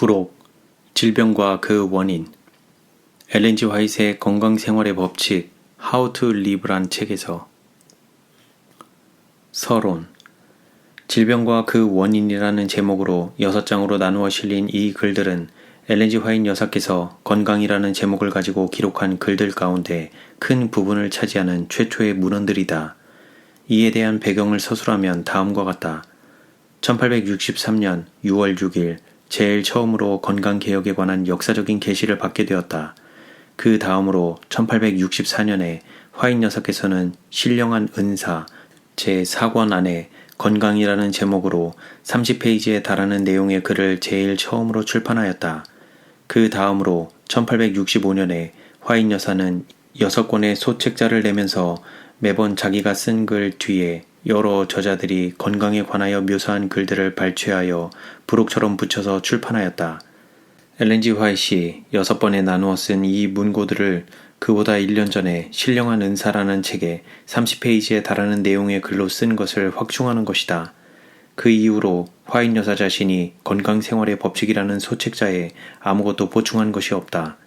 부록, 질병과 그 원인. 엘렌 G 화이트의 건강생활의 법칙 How to Live란 책에서. 서론. 질병과 그 원인이라는 제목으로 6장으로 나누어 실린 이 글들은 엘렌 G 화이트 여사께서 건강이라는 제목을 가지고 기록한 글들 가운데 큰 부분을 차지하는 최초의 문헌들이다. 이에 대한 배경을 서술하면 다음과 같다. 1863년 6월 6일 제일 처음으로 건강개혁에 관한 역사적인 계시를 받게 되었다. 그 다음으로 1864년에 화이트 여사께서는 신령한 은사 제4권 안에 건강이라는 제목으로 30페이지에 달하는 내용의 글을 제일 처음으로 출판하였다. 그 다음으로 1865년에 화이트 여사는 6권의 소책자를 내면서 매번 자기가 쓴 글 뒤에 여러 저자들이 건강에 관하여 묘사한 글들을 발췌하여 부록처럼 붙여서 출판하였다. 엘렌 G 화이트이 6번에 나누어 쓴 이 문고들을 그보다 1년 전에 신령한 은사라는 책에 30페이지에 달하는 내용의 글로 쓴 것을 확충하는 것이다. 그 이후로 화이트 여사 자신이 건강생활의 법칙이라는 소책자에 아무것도 보충한 것이 없다.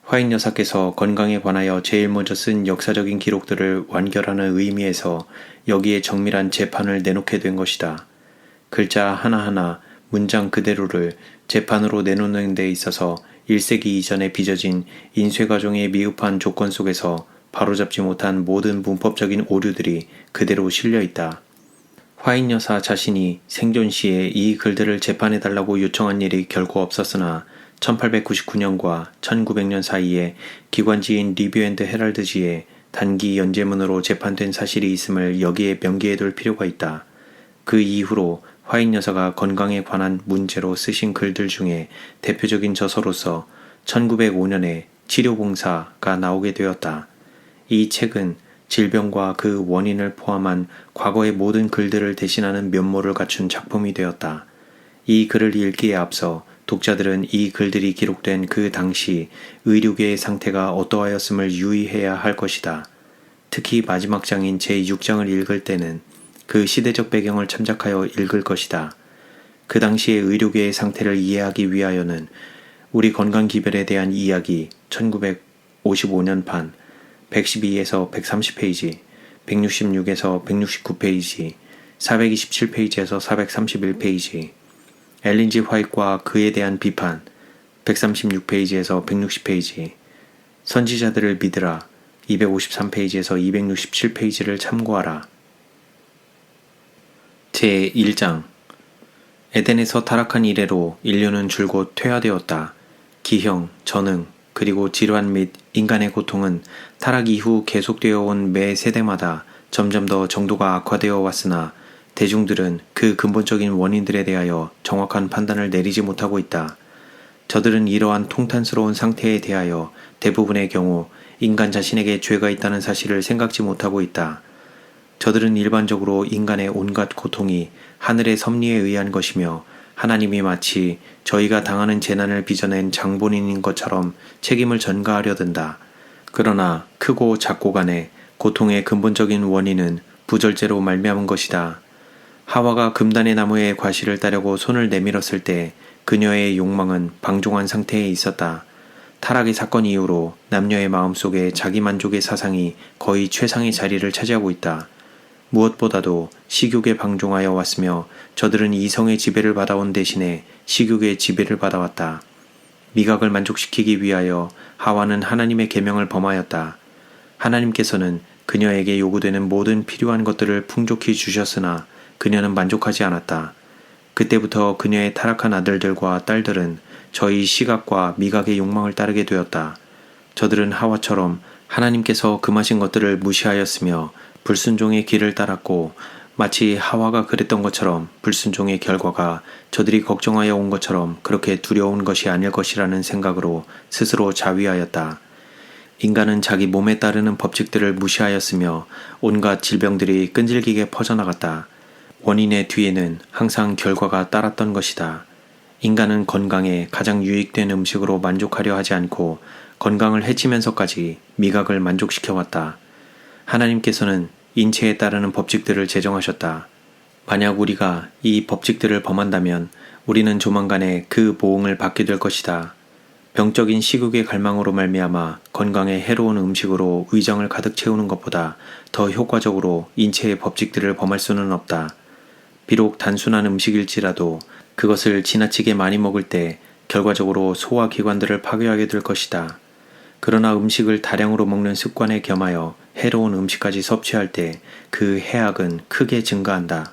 화이트 여사께서 건강에 관하여 제일 먼저 쓴 역사적인 기록들을 완결하는 의미에서 여기에 정밀한 재판을 내놓게 된 것이다. 글자 하나하나, 문장 그대로를 재판으로 내놓는 데 있어서 1세기 이전에 빚어진 인쇄과정의 미흡한 조건 속에서 바로잡지 못한 모든 문법적인 오류들이 그대로 실려있다. 화이트 여사 자신이 생존 시에 이 글들을 재판해달라고 요청한 일이 결코 없었으나 1899년과 1900년 사이에 기관지인 리뷰 앤드 헤럴드지에 단기 연재문으로 재판된 사실이 있음을 여기에 명기해둘 필요가 있다. 그 이후로 화이트 여사가 건강에 관한 문제로 쓰신 글들 중에 대표적인 저서로서 1905년에 치료봉사가 나오게 되었다. 이 책은 질병과 그 원인을 포함한 과거의 모든 글들을 대신하는 면모를 갖춘 작품이 되었다. 이 글을 읽기에 앞서 독자들은 이 글들이 기록된 그 당시 의료계의 상태가 어떠하였음을 유의해야 할 것이다. 특히 마지막 장인 제6장을 읽을 때는 그 시대적 배경을 참작하여 읽을 것이다. 그 당시의 의료계의 상태를 이해하기 위하여는 우리 건강기별에 대한 이야기 1955년판 112에서 130페이지, 166에서 169페이지, 427페이지에서 431페이지, 엘렌 G 화이트와 그에 대한 비판 136페이지에서 160페이지, 선지자들을 믿으라 253페이지에서 267페이지를 참고하라. 제1장. 에덴에서 타락한 이래로 인류는 줄곧 퇴화되었다. 기형, 전응, 그리고 질환 및 인간의 고통은 타락 이후 계속되어 온 매 세대마다 점점 더 정도가 악화되어 왔으나 대중들은 그 근본적인 원인들에 대하여 정확한 판단을 내리지 못하고 있다. 저들은 이러한 통탄스러운 상태에 대하여 대부분의 경우 인간 자신에게 죄가 있다는 사실을 생각지 못하고 있다. 저들은 일반적으로 인간의 온갖 고통이 하늘의 섭리에 의한 것이며 하나님이 마치 저희가 당하는 재난을 빚어낸 장본인인 것처럼 책임을 전가하려 든다. 그러나 크고 작고 간에 고통의 근본적인 원인은 부절제로 말미암은 것이다. 하와가 금단의 나무의 과실을 따려고 손을 내밀었을 때 그녀의 욕망은 방종한 상태에 있었다. 타락의 사건 이후로 남녀의 마음속에 자기만족의 사상이 거의 최상의 자리를 차지하고 있다. 무엇보다도 식욕에 방종하여 왔으며 저들은 이성의 지배를 받아온 대신에 식욕의 지배를 받아왔다. 미각을 만족시키기 위하여 하와는 하나님의 계명을 범하였다. 하나님께서는 그녀에게 요구되는 모든 필요한 것들을 풍족히 주셨으나 그녀는 만족하지 않았다. 그때부터 그녀의 타락한 아들들과 딸들은 저희 시각과 미각의 욕망을 따르게 되었다. 저들은 하와처럼 하나님께서 금하신 것들을 무시하였으며 불순종의 길을 따랐고 마치 하와가 그랬던 것처럼 불순종의 결과가 저들이 걱정하여 온 것처럼 그렇게 두려운 것이 아닐 것이라는 생각으로 스스로 자위하였다. 인간은 자기 몸에 따르는 법칙들을 무시하였으며 온갖 질병들이 끈질기게 퍼져나갔다. 원인의 뒤에는 항상 결과가 따랐던 것이다. 인간은 건강에 가장 유익된 음식으로 만족하려 하지 않고 건강을 해치면서까지 미각을 만족시켜왔다. 하나님께서는 인체에 따르는 법칙들을 제정하셨다. 만약 우리가 이 법칙들을 범한다면 우리는 조만간에 그 보응을 받게 될 것이다. 병적인 식욕의 갈망으로 말미암아 건강에 해로운 음식으로 위장을 가득 채우는 것보다 더 효과적으로 인체의 법칙들을 범할 수는 없다. 비록 단순한 음식일지라도 그것을 지나치게 많이 먹을 때 결과적으로 소화기관들을 파괴하게 될 것이다. 그러나 음식을 다량으로 먹는 습관에 겸하여 해로운 음식까지 섭취할 때 그 해악은 크게 증가한다.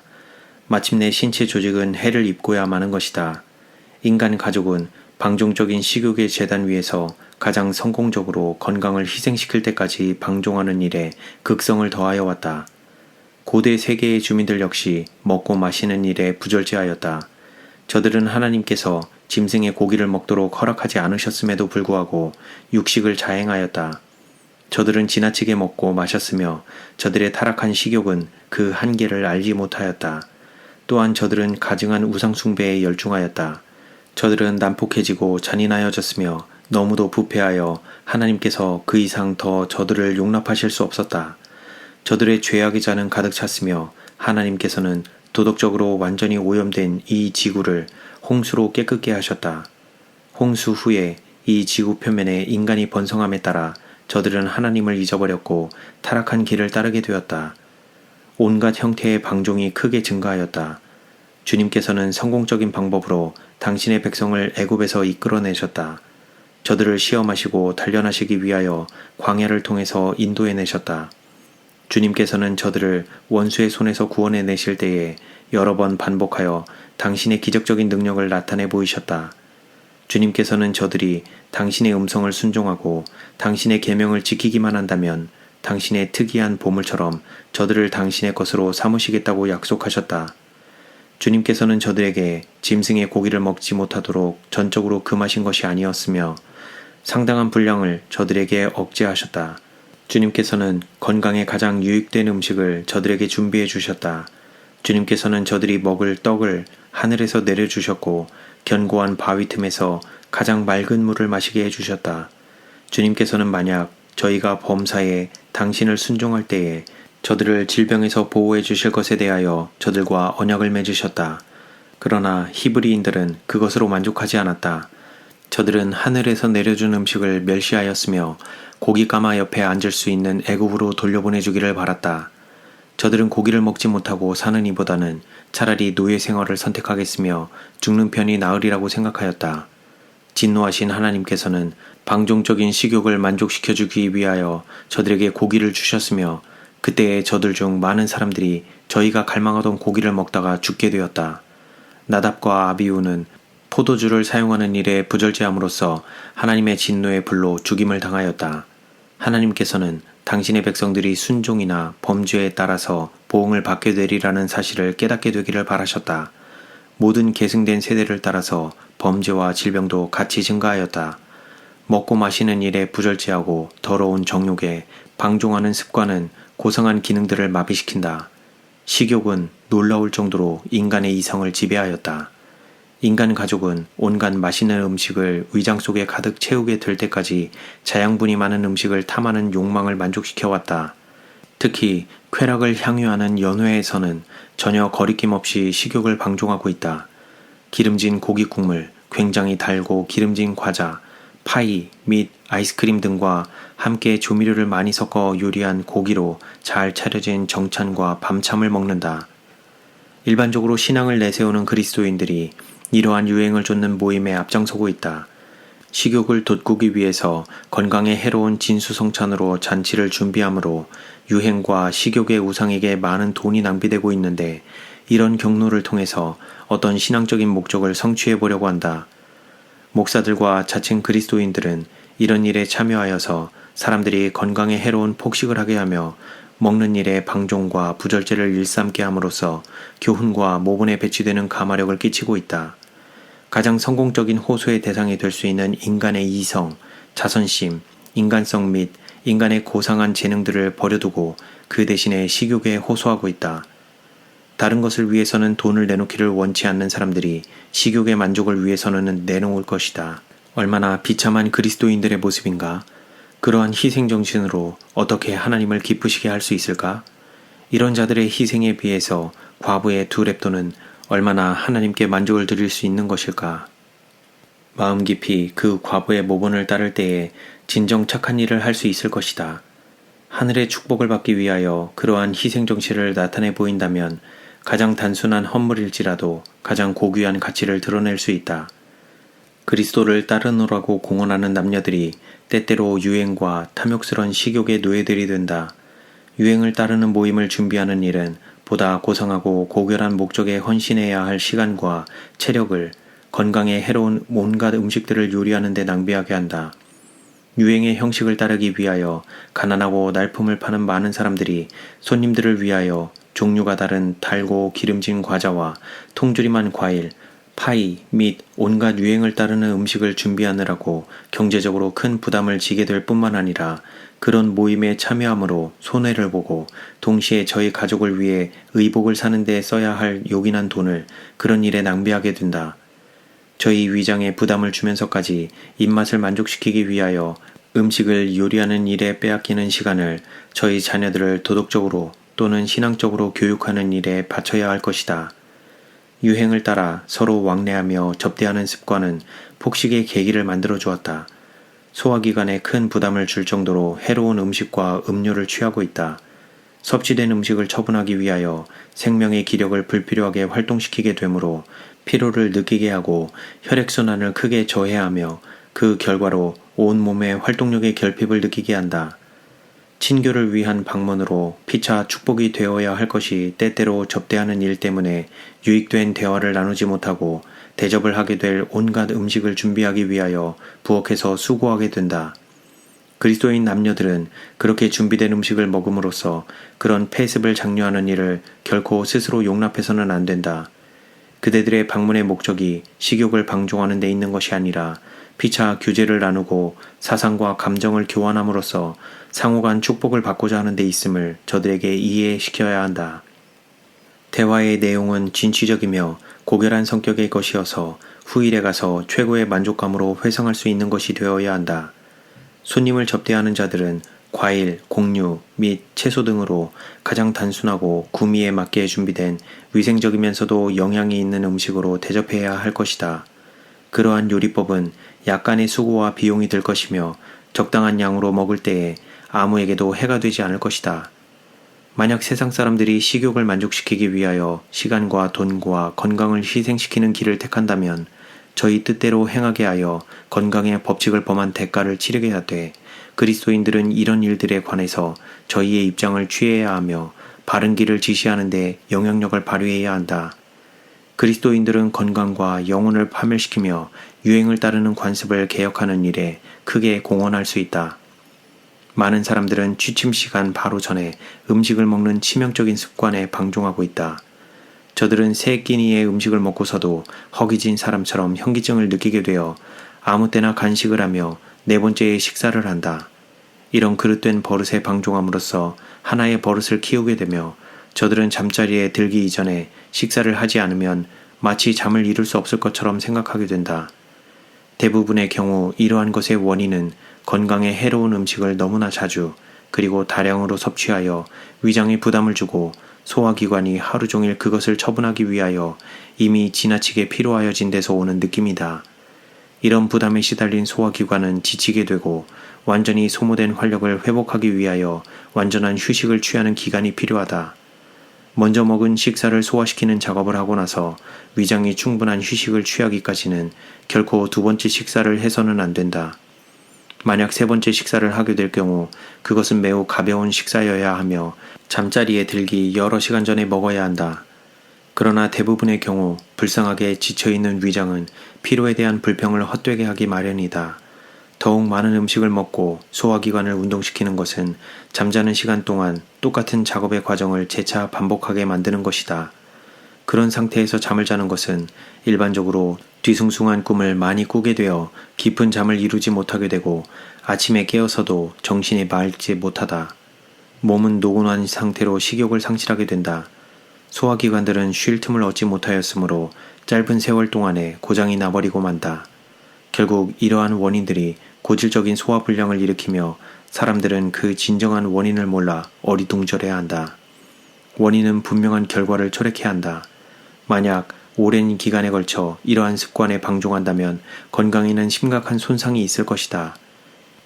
마침내 신체 조직은 해를 입고야 마는 것이다. 인간 가족은 방종적인 식욕의 재단 위에서 가장 성공적으로 건강을 희생시킬 때까지 방종하는 일에 극성을 더하여 왔다. 고대 세계의 주민들 역시 먹고 마시는 일에 부절제하였다. 저들은 하나님께서 짐승의 고기를 먹도록 허락하지 않으셨음에도 불구하고 육식을 자행하였다. 저들은 지나치게 먹고 마셨으며 저들의 타락한 식욕은 그 한계를 알지 못하였다. 또한 저들은 가증한 우상숭배에 열중하였다. 저들은 난폭해지고 잔인하여졌으며 너무도 부패하여 하나님께서 그 이상 더 저들을 용납하실 수 없었다. 저들의 죄악의 잔은 가득 찼으며 하나님께서는 도덕적으로 완전히 오염된 이 지구를 홍수로 깨끗게 하셨다. 홍수 후에 이 지구 표면에 인간이 번성함에 따라 저들은 하나님을 잊어버렸고 타락한 길을 따르게 되었다. 온갖 형태의 방종이 크게 증가하였다. 주님께서는 성공적인 방법으로 당신의 백성을 애굽에서 이끌어내셨다. 저들을 시험하시고 단련하시기 위하여 광야를 통해서 인도해내셨다. 주님께서는 저들을 원수의 손에서 구원해내실 때에 여러 번 반복하여 당신의 기적적인 능력을 나타내 보이셨다. 주님께서는 저들이 당신의 음성을 순종하고 당신의 계명을 지키기만 한다면 당신의 특이한 보물처럼 저들을 당신의 것으로 삼으시겠다고 약속하셨다. 주님께서는 저들에게 짐승의 고기를 먹지 못하도록 전적으로 금하신 것이 아니었으며 상당한 분량을 저들에게 억제하셨다. 주님께서는 건강에 가장 유익된 음식을 저들에게 준비해 주셨다. 주님께서는 저들이 먹을 떡을 하늘에서 내려주셨고 견고한 바위 틈에서 가장 맑은 물을 마시게 해주셨다. 주님께서는 만약 저희가 범사에 당신을 순종할 때에 저들을 질병에서 보호해 주실 것에 대하여 저들과 언약을 맺으셨다. 그러나 히브리인들은 그것으로 만족하지 않았다. 저들은 하늘에서 내려준 음식을 멸시하였으며 고깃가마 옆에 앉을 수 있는 애굽으로 돌려보내주기를 바랐다. 저들은 고기를 먹지 못하고 사는 이보다는 차라리 노예 생활을 선택하겠으며 죽는 편이 나으리라고 생각하였다. 진노하신 하나님께서는 방종적인 식욕을 만족시켜주기 위하여 저들에게 고기를 주셨으며 그때에 저들 중 많은 사람들이 저희가 갈망하던 고기를 먹다가 죽게 되었다. 나답과 아비후는 포도주를 사용하는 일에 부절제함으로써 하나님의 진노의 불로 죽임을 당하였다. 하나님께서는 당신의 백성들이 순종이나 범죄에 따라서 보응을 받게 되리라는 사실을 깨닫게 되기를 바라셨다. 모든 계승된 세대를 따라서 범죄와 질병도 같이 증가하였다. 먹고 마시는 일에 부절제하고 더러운 정욕에 방종하는 습관은 고상한 기능들을 마비시킨다. 식욕은 놀라울 정도로 인간의 이성을 지배하였다. 인간 가족은 온갖 맛있는 음식을 위장 속에 가득 채우게 될 때까지 자양분이 많은 음식을 탐하는 욕망을 만족시켜왔다. 특히 쾌락을 향유하는 연회에서는 전혀 거리낌 없이 식욕을 방종하고 있다. 기름진 고기 국물, 굉장히 달고 기름진 과자, 파이, 및 아이스크림 등과 함께 조미료를 많이 섞어 요리한 고기로 잘 차려진 정찬과 밤참을 먹는다. 일반적으로 신앙을 내세우는 그리스도인들이 이러한 유행을 쫓는 모임에 앞장서고 있다. 식욕을 돋구기 위해서 건강에 해로운 진수성찬으로 잔치를 준비하므로 유행과 식욕의 우상에게 많은 돈이 낭비되고 있는데 이런 경로를 통해서 어떤 신앙적인 목적을 성취해 보려고 한다. 목사들과 자칭 그리스도인들은 이런 일에 참여하여서 사람들이 건강에 해로운 폭식을 하게 하며 먹는 일에 방종과 부절제를 일삼게 함으로써 교훈과 모본에 배치되는 가마력을 끼치고 있다. 가장 성공적인 호소의 대상이 될 수 있는 인간의 이성, 자선심, 인간성 및 인간의 고상한 재능들을 버려두고 그 대신에 식욕에 호소하고 있다. 다른 것을 위해서는 돈을 내놓기를 원치 않는 사람들이 식욕의 만족을 위해서는 내놓을 것이다. 얼마나 비참한 그리스도인들의 모습인가? 그러한 희생정신으로 어떻게 하나님을 기쁘시게 할 수 있을까? 이런 자들의 희생에 비해서 과부의 두 랩돈은 얼마나 하나님께 만족을 드릴 수 있는 것일까? 마음 깊이 그 과부의 모본을 따를 때에 진정 착한 일을 할 수 있을 것이다. 하늘의 축복을 받기 위하여 그러한 희생 정신을 나타내 보인다면 가장 단순한 헌물일지라도 가장 고귀한 가치를 드러낼 수 있다. 그리스도를 따르노라고 공언하는 남녀들이 때때로 유행과 탐욕스런 식욕의 노예들이 된다. 유행을 따르는 모임을 준비하는 일은 보다 고상하고 고결한 목적에 헌신해야 할 시간과 체력을 건강에 해로운 온갖 음식들을 요리하는 데 낭비하게 한다. 유행의 형식을 따르기 위하여 가난하고 날품을 파는 많은 사람들이 손님들을 위하여 종류가 다른 달고 기름진 과자와 통조림한 과일, 파이 및 온갖 유행을 따르는 음식을 준비하느라고 경제적으로 큰 부담을 지게 될 뿐만 아니라 그런 모임에 참여함으로 손해를 보고 동시에 저희 가족을 위해 의복을 사는 데 써야 할 요긴한 돈을 그런 일에 낭비하게 된다. 저희 위장에 부담을 주면서까지 입맛을 만족시키기 위하여 음식을 요리하는 일에 빼앗기는 시간을 저희 자녀들을 도덕적으로 또는 신앙적으로 교육하는 일에 바쳐야 할 것이다. 유행을 따라 서로 왕래하며 접대하는 습관은 폭식의 계기를 만들어 주었다. 소화기관에 큰 부담을 줄 정도로 해로운 음식과 음료를 취하고 있다. 섭취된 음식을 처분하기 위하여 생명의 기력을 불필요하게 활동시키게 되므로 피로를 느끼게 하고 혈액순환을 크게 저해하며 그 결과로 온몸의 활동력의 결핍을 느끼게 한다. 친교를 위한 방문으로 피차 축복이 되어야 할 것이 때때로 접대하는 일 때문에 유익된 대화를 나누지 못하고 대접을 하게 될 온갖 음식을 준비하기 위하여 부엌에서 수고하게 된다. 그리스도인 남녀들은 그렇게 준비된 음식을 먹음으로써 그런 폐습을 장려하는 일을 결코 스스로 용납해서는 안 된다. 그대들의 방문의 목적이 식욕을 방종하는 데 있는 것이 아니라 피차 교제를 나누고 사상과 감정을 교환함으로써 상호간 축복을 받고자 하는 데 있음을 저들에게 이해시켜야 한다. 대화의 내용은 진취적이며 고결한 성격의 것이어서 후일에 가서 최고의 만족감으로 회상할 수 있는 것이 되어야 한다. 손님을 접대하는 자들은 과일, 곡류 및 채소 등으로 가장 단순하고 구미에 맞게 준비된 위생적이면서도 영양이 있는 음식으로 대접해야 할 것이다. 그러한 요리법은 약간의 수고와 비용이 들 것이며 적당한 양으로 먹을 때에 아무에게도 해가 되지 않을 것이다. 만약 세상 사람들이 식욕을 만족시키기 위하여 시간과 돈과 건강을 희생시키는 길을 택한다면 저희 뜻대로 행하게 하여 건강의 법칙을 범한 대가를 치르게 하되 그리스도인들은 이런 일들에 관해서 저희의 입장을 취해야 하며 바른 길을 지시하는 데 영향력을 발휘해야 한다. 그리스도인들은 건강과 영혼을 파멸시키며 유행을 따르는 관습을 개혁하는 일에 크게 공헌할 수 있다. 많은 사람들은 취침 시간 바로 전에 음식을 먹는 치명적인 습관에 방종하고 있다. 저들은 세 끼니의 음식을 먹고서도 허기진 사람처럼 현기증을 느끼게 되어 아무 때나 간식을 하며 네 번째의 식사를 한다. 이런 그릇된 버릇에 방종함으로써 하나의 버릇을 키우게 되며 저들은 잠자리에 들기 이전에 식사를 하지 않으면 마치 잠을 이룰 수 없을 것처럼 생각하게 된다. 대부분의 경우 이러한 것의 원인은 건강에 해로운 음식을 너무나 자주 그리고 다량으로 섭취하여 위장에 부담을 주고 소화기관이 하루 종일 그것을 처분하기 위하여 이미 지나치게 피로하여진 데서 오는 느낌이다. 이런 부담에 시달린 소화기관은 지치게 되고 완전히 소모된 활력을 회복하기 위하여 완전한 휴식을 취하는 기간이 필요하다. 먼저 먹은 식사를 소화시키는 작업을 하고 나서 위장이 충분한 휴식을 취하기까지는 결코 두 번째 식사를 해서는 안 된다. 만약 세 번째 식사를 하게 될 경우 그것은 매우 가벼운 식사여야 하며 잠자리에 들기 여러 시간 전에 먹어야 한다. 그러나 대부분의 경우 불쌍하게 지쳐있는 위장은 피로에 대한 불평을 헛되게 하기 마련이다. 더욱 많은 음식을 먹고 소화기관을 운동시키는 것은 잠자는 시간 동안 똑같은 작업의 과정을 재차 반복하게 만드는 것이다. 그런 상태에서 잠을 자는 것은 일반적으로 뒤숭숭한 꿈을 많이 꾸게 되어 깊은 잠을 이루지 못하게 되고 아침에 깨어서도 정신이 맑지 못하다. 몸은 노곤한 상태로 식욕을 상실하게 된다. 소화기관들은 쉴 틈을 얻지 못하였으므로 짧은 세월 동안에 고장이 나버리고 만다. 결국 이러한 원인들이 고질적인 소화불량을 일으키며 사람들은 그 진정한 원인을 몰라 어리둥절해야 한다. 원인은 분명한 결과를 초래케 한다. 만약 오랜 기간에 걸쳐 이러한 습관에 방종한다면 건강에는 심각한 손상이 있을 것이다.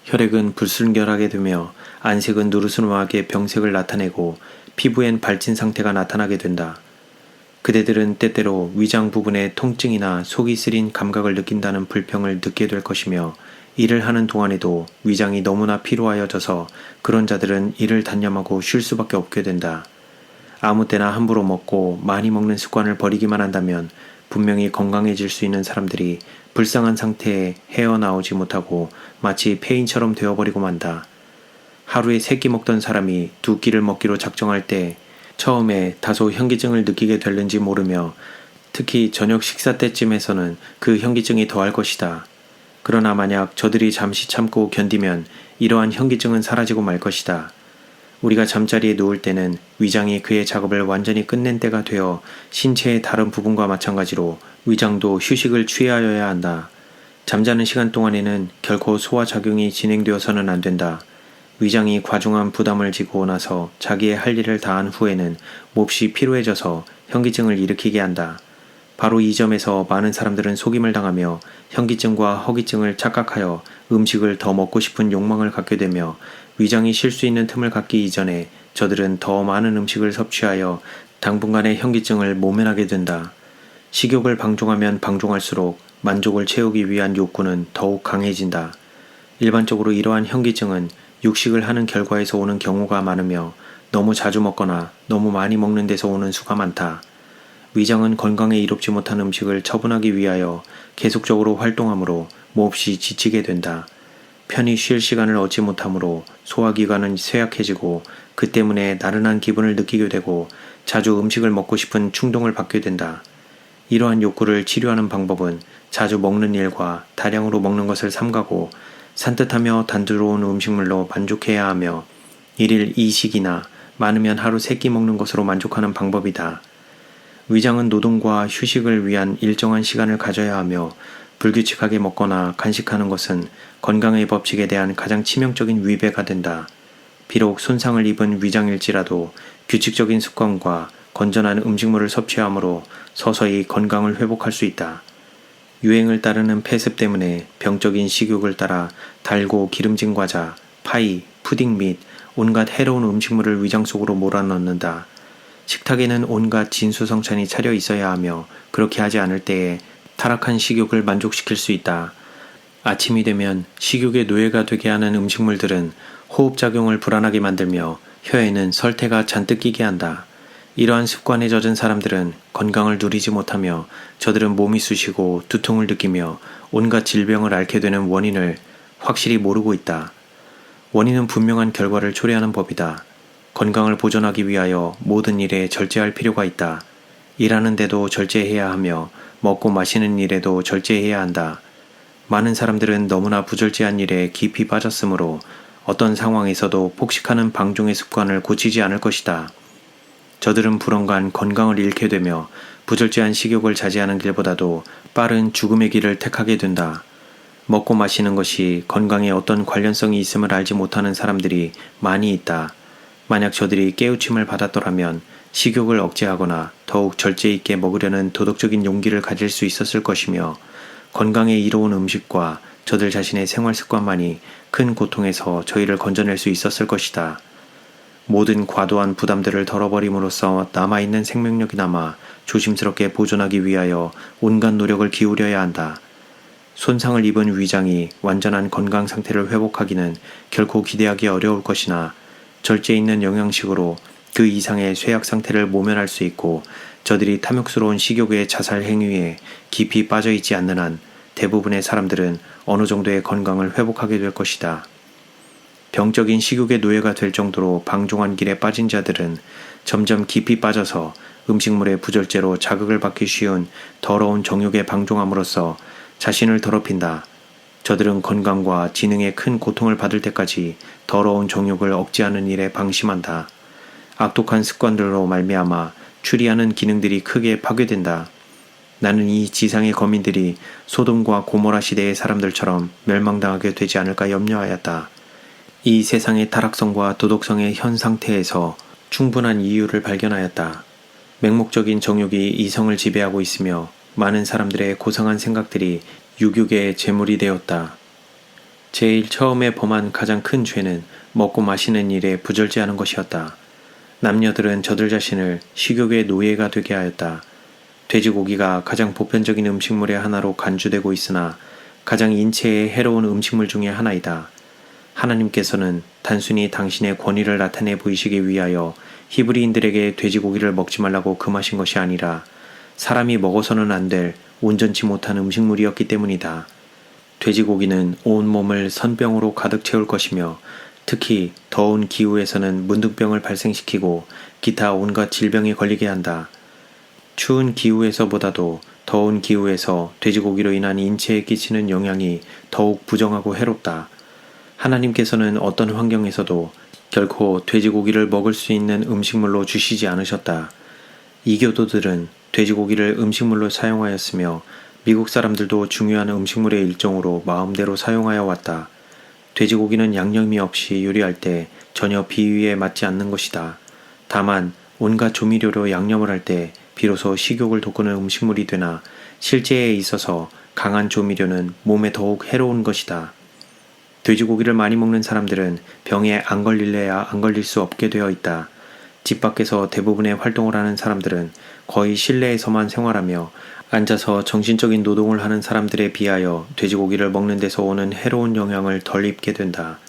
혈액은 불순결하게 되며 안색은 누르스름하게 병색을 나타내고 피부엔 발진 상태가 나타나게 된다. 그대들은 때때로 위장 부분의 통증이나 속이 쓰린 감각을 느낀다는 불평을 듣게 될 것이며 일을 하는 동안에도 위장이 너무나 피로하여져서 그런 자들은 일을 단념하고 쉴 수밖에 없게 된다. 아무 때나 함부로 먹고 많이 먹는 습관을 버리기만 한다면 분명히 건강해질 수 있는 사람들이 불쌍한 상태에 헤어나오지 못하고 마치 폐인처럼 되어버리고 만다. 하루에 3끼 먹던 사람이 2끼를 먹기로 작정할 때 처음에 다소 현기증을 느끼게 될는지 모르며 특히 저녁 식사 때쯤에서는 그 현기증이 더할 것이다. 그러나 만약 저들이 잠시 참고 견디면 이러한 현기증은 사라지고 말 것이다. 우리가 잠자리에 누울 때는 위장이 그의 작업을 완전히 끝낸 때가 되어 신체의 다른 부분과 마찬가지로 위장도 휴식을 취하여야 한다. 잠자는 시간 동안에는 결코 소화작용이 진행되어서는 안 된다. 위장이 과중한 부담을 지고 나서 자기의 할 일을 다한 후에는 몹시 피로해져서 현기증을 일으키게 한다. 바로 이 점에서 많은 사람들은 속임을 당하며 현기증과 허기증을 착각하여 음식을 더 먹고 싶은 욕망을 갖게 되며 위장이 쉴 수 있는 틈을 갖기 이전에 저들은 더 많은 음식을 섭취하여 당분간의 현기증을 모면하게 된다. 식욕을 방종하면 방종할수록 만족을 채우기 위한 욕구는 더욱 강해진다. 일반적으로 이러한 현기증은 육식을 하는 결과에서 오는 경우가 많으며 너무 자주 먹거나 너무 많이 먹는 데서 오는 수가 많다. 위장은 건강에 이롭지 못한 음식을 처분하기 위하여 계속적으로 활동하므로 몹시 지치게 된다. 편히 쉴 시간을 얻지 못하므로 소화기관은 쇠약해지고 그 때문에 나른한 기분을 느끼게 되고 자주 음식을 먹고 싶은 충동을 받게 된다. 이러한 욕구를 치료하는 방법은 자주 먹는 일과 다량으로 먹는 것을 삼가고 산뜻하며 단조로운 음식물로 만족해야 하며 1일 2식이나 많으면 하루 3끼 먹는 것으로 만족하는 방법이다. 위장은 노동과 휴식을 위한 일정한 시간을 가져야 하며 불규칙하게 먹거나 간식하는 것은 건강의 법칙에 대한 가장 치명적인 위배가 된다. 비록 손상을 입은 위장일지라도 규칙적인 습관과 건전한 음식물을 섭취함으로 서서히 건강을 회복할 수 있다. 유행을 따르는 폐습 때문에 병적인 식욕을 따라 달고 기름진 과자, 파이, 푸딩 및 온갖 해로운 음식물을 위장 속으로 몰아넣는다. 식탁에는 온갖 진수성찬이 차려 있어야 하며 그렇게 하지 않을 때에 타락한 식욕을 만족시킬 수 있다. 아침이 되면 식욕의 노예가 되게 하는 음식물들은 호흡작용을 불안하게 만들며 혀에는 설태가 잔뜩 끼게 한다. 이러한 습관에 젖은 사람들은 건강을 누리지 못하며 저들은 몸이 쑤시고 두통을 느끼며 온갖 질병을 앓게 되는 원인을 확실히 모르고 있다. 원인은 분명한 결과를 초래하는 법이다. 건강을 보존하기 위하여 모든 일에 절제할 필요가 있다. 일하는데도 절제해야 하며 먹고 마시는 일에도 절제해야 한다. 많은 사람들은 너무나 부절제한 일에 깊이 빠졌으므로 어떤 상황에서도 폭식하는 방종의 습관을 고치지 않을 것이다. 저들은 불언간 건강을 잃게 되며 부절제한 식욕을 자제하는 길보다도 빠른 죽음의 길을 택하게 된다. 먹고 마시는 것이 건강에 어떤 관련성이 있음을 알지 못하는 사람들이 많이 있다. 만약 저들이 깨우침을 받았더라면 식욕을 억제하거나 더욱 절제 있게 먹으려는 도덕적인 용기를 가질 수 있었을 것이며 건강에 이로운 음식과 저들 자신의 생활 습관만이 큰 고통에서 저희를 건져낼 수 있었을 것이다. 모든 과도한 부담들을 덜어버림으로써 남아있는 생명력이 남아 조심스럽게 보존하기 위하여 온갖 노력을 기울여야 한다. 손상을 입은 위장이 완전한 건강 상태를 회복하기는 결코 기대하기 어려울 것이나 절제 있는 영양식으로 그 이상의 쇠약 상태를 모면할 수 있고 저들이 탐욕스러운 식욕의 자살 행위에 깊이 빠져있지 않는 한 대부분의 사람들은 어느 정도의 건강을 회복하게 될 것이다. 병적인 식욕의 노예가 될 정도로 방종한 길에 빠진 자들은 점점 깊이 빠져서 음식물의 부절제로 자극을 받기 쉬운 더러운 정욕에 방종함으로써 자신을 더럽힌다. 저들은 건강과 지능에 큰 고통을 받을 때까지 더러운 정욕을 억제하는 일에 방심한다. 악독한 습관들로 말미암아 추리하는 기능들이 크게 파괴된다. 나는 이 지상의 거민들이 소돔과 고모라 시대의 사람들처럼 멸망당하게 되지 않을까 염려하였다. 이 세상의 타락성과 도덕성의 현 상태에서 충분한 이유를 발견하였다. 맹목적인 정욕이 이성을 지배하고 있으며 많은 사람들의 고상한 생각들이 유욕의 제물이 되었다. 제일 처음에 범한 가장 큰 죄는 먹고 마시는 일에 부절제하는 것이었다. 남녀들은 저들 자신을 식욕의 노예가 되게 하였다. 돼지고기가 가장 보편적인 음식물의 하나로 간주되고 있으나 가장 인체에 해로운 음식물 중의 하나이다. 하나님께서는 단순히 당신의 권위를 나타내 보이시기 위하여 히브리인들에게 돼지고기를 먹지 말라고 금하신 것이 아니라 사람이 먹어서는 안 될 온전치 못한 음식물이었기 때문이다. 돼지고기는 온 몸을 선병으로 가득 채울 것이며 특히 더운 기후에서는 문둥병을 발생시키고 기타 온갖 질병에 걸리게 한다. 추운 기후에서보다도 더운 기후에서 돼지고기로 인한 인체에 끼치는 영향이 더욱 부정하고 해롭다. 하나님께서는 어떤 환경에서도 결코 돼지고기를 먹을 수 있는 음식물로 주시지 않으셨다. 이교도들은 돼지고기를 음식물로 사용하였으며 미국 사람들도 중요한 음식물의 일종으로 마음대로 사용하여 왔다. 돼지고기는 양념이 없이 요리할 때 전혀 비위에 맞지 않는 것이다. 다만 온갖 조미료로 양념을 할 때 비로소 식욕을 돋구는 음식물이 되나 실제에 있어서 강한 조미료는 몸에 더욱 해로운 것이다. 돼지고기를 많이 먹는 사람들은 병에 안 걸릴래야 안 걸릴 수 없게 되어 있다. 집 밖에서 대부분의 활동을 하는 사람들은 거의 실내에서만 생활하며 앉아서 정신적인 노동을 하는 사람들에 비하여 돼지고기를 먹는 데서 오는 해로운 영향을 덜 입게 된다.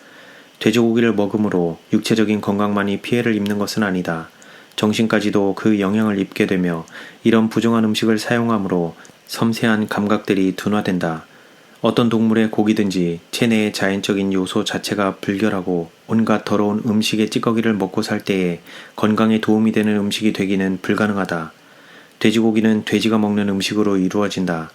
돼지고기를 먹음으로 육체적인 건강만이 피해를 입는 것은 아니다. 정신까지도 그 영향을 입게 되며 이런 부정한 음식을 사용함으로 섬세한 감각들이 둔화된다. 어떤 동물의 고기든지 체내의 자연적인 요소 자체가 불결하고 온갖 더러운 음식의 찌꺼기를 먹고 살 때에 건강에 도움이 되는 음식이 되기는 불가능하다. 돼지고기는 돼지가 먹는 음식으로 이루어진다.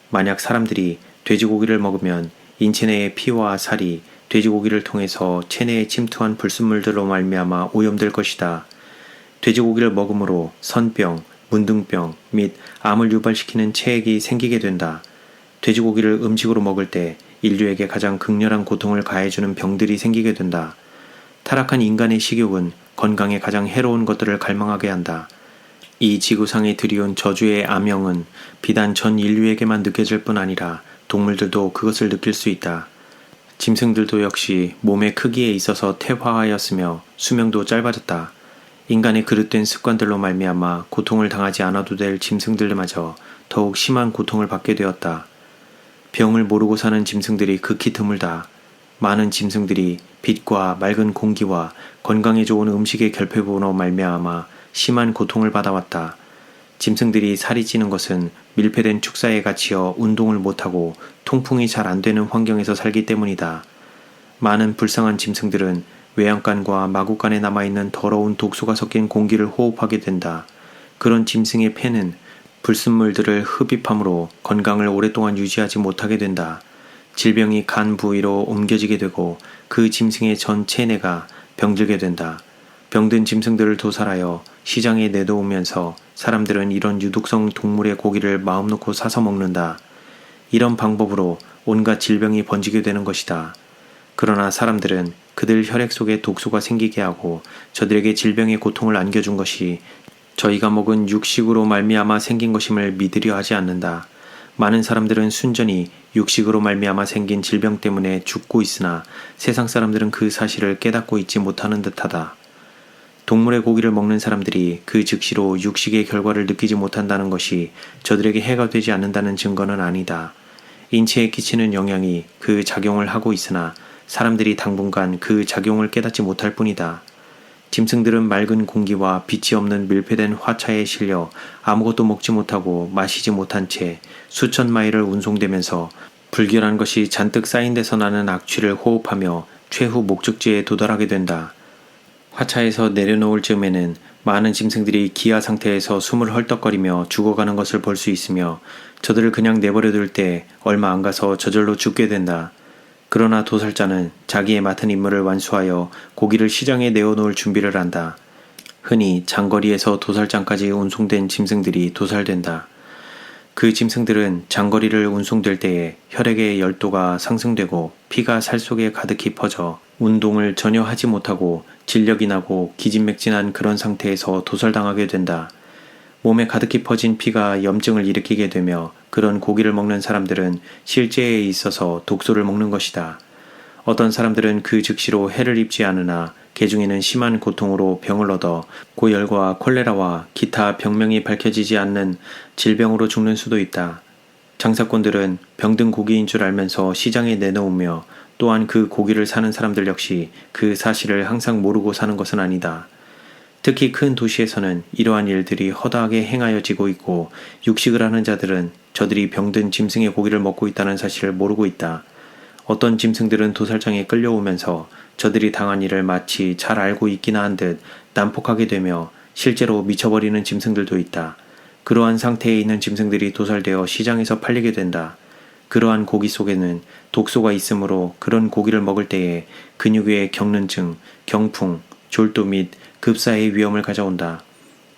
만약 사람들이 돼지고기를 먹으면 인체 내의 피와 살이 돼지고기를 통해서 체내에 침투한 불순물들로 말미암아 오염될 것이다. 돼지고기를 먹음으로 선병, 문둥병 및 암을 유발시키는 체액이 생기게 된다. 돼지고기를 음식으로 먹을 때 인류에게 가장 극렬한 고통을 가해주는 병들이 생기게 된다. 타락한 인간의 식욕은 건강에 가장 해로운 것들을 갈망하게 한다. 이 지구상에 들이온 저주의 암영은 비단 전 인류에게만 느껴질 뿐 아니라 동물들도 그것을 느낄 수 있다. 짐승들도 역시 몸의 크기에 있어서 퇴화하였으며 수명도 짧아졌다. 인간의 그릇된 습관들로 말미암아 고통을 당하지 않아도 될 짐승들마저 더욱 심한 고통을 받게 되었다. 병을 모르고 사는 짐승들이 극히 드물다. 많은 짐승들이 빛과 맑은 공기와 건강에 좋은 음식의 결핍으로 말미암아 심한 고통을 받아왔다. 짐승들이 살이 찌는 것은 밀폐된 축사에 갇혀 운동을 못하고 통풍이 잘 안되는 환경에서 살기 때문이다. 많은 불쌍한 짐승들은 외양간과 마구간에 남아있는 더러운 독소가 섞인 공기를 호흡하게 된다. 그런 짐승의 폐는 불순물들을 흡입함으로 건강을 오랫동안 유지하지 못하게 된다. 질병이 간 부위로 옮겨지게 되고 그 짐승의 전 체내가 병들게 된다. 병든 짐승들을 도살하여 시장에 내놓으면서 사람들은 이런 유독성 동물의 고기를 마음 놓고 사서 먹는다. 이런 방법으로 온갖 질병이 번지게 되는 것이다. 그러나 사람들은 그들 혈액 속에 독소가 생기게 하고 저들에게 질병의 고통을 안겨준 것이 저희가 먹은 육식으로 말미암아 생긴 것임을 믿으려 하지 않는다. 많은 사람들은 순전히 육식으로 말미암아 생긴 질병 때문에 죽고 있으나 세상 사람들은 그 사실을 깨닫고 있지 못하는 듯하다. 동물의 고기를 먹는 사람들이 그 즉시로 육식의 결과를 느끼지 못한다는 것이 저들에게 해가 되지 않는다는 증거는 아니다. 인체에 끼치는 영향이 그 작용을 하고 있으나 사람들이 당분간 그 작용을 깨닫지 못할 뿐이다. 짐승들은 맑은 공기와 빛이 없는 밀폐된 화차에 실려 아무것도 먹지 못하고 마시지 못한 채 수천 마일을 운송되면서 불결한 것이 잔뜩 쌓인 데서 나는 악취를 호흡하며 최후 목적지에 도달하게 된다. 화차에서 내려놓을 즈음에는 많은 짐승들이 기아 상태에서 숨을 헐떡거리며 죽어가는 것을 볼 수 있으며 저들을 그냥 내버려둘 때 얼마 안 가서 저절로 죽게 된다. 그러나 도살자는 자기의 맡은 임무를 완수하여 고기를 시장에 내어놓을 준비를 한다. 흔히 장거리에서 도살장까지 운송된 짐승들이 도살된다. 그 짐승들은 장거리를 운송될 때에 혈액의 열도가 상승되고 피가 살 속에 가득히 퍼져 운동을 전혀 하지 못하고 진력이 나고 기진맥진한 그런 상태에서 도살당하게 된다. 몸에 가득히 퍼진 피가 염증을 일으키게 되며 그런 고기를 먹는 사람들은 실제에 있어서 독소를 먹는 것이다. 어떤 사람들은 그 즉시로 해를 입지 않으나 개중에는 심한 고통으로 병을 얻어 고열과 콜레라와 기타 병명이 밝혀지지 않는 질병으로 죽는 수도 있다. 장사꾼들은 병든 고기인 줄 알면서 시장에 내놓으며 또한 그 고기를 사는 사람들 역시 그 사실을 항상 모르고 사는 것은 아니다. 특히 큰 도시에서는 이러한 일들이 허다하게 행하여지고 있고 육식을 하는 자들은 저들이 병든 짐승의 고기를 먹고 있다는 사실을 모르고 있다. 어떤 짐승들은 도살장에 끌려오면서 저들이 당한 일을 마치 잘 알고 있기나 한 듯 난폭하게 되며 실제로 미쳐버리는 짐승들도 있다. 그러한 상태에 있는 짐승들이 도살되어 시장에서 팔리게 된다. 그러한 고기 속에는 독소가 있으므로 그런 고기를 먹을 때에 근육 외에 경련증, 경풍, 졸도 및 급사의 위험을 가져온다.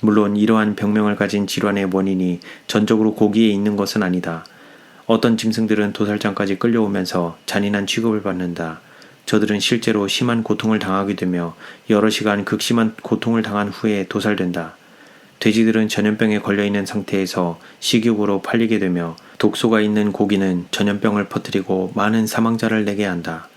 물론 이러한 병명을 가진 질환의 원인이 전적으로 고기에 있는 것은 아니다. 어떤 짐승들은 도살장까지 끌려오면서 잔인한 취급을 받는다. 저들은 실제로 심한 고통을 당하게 되며 여러 시간 극심한 고통을 당한 후에 도살된다. 돼지들은 전염병에 걸려있는 상태에서 식육으로 팔리게 되며 독소가 있는 고기는 전염병을 퍼뜨리고 많은 사망자를 내게 한다.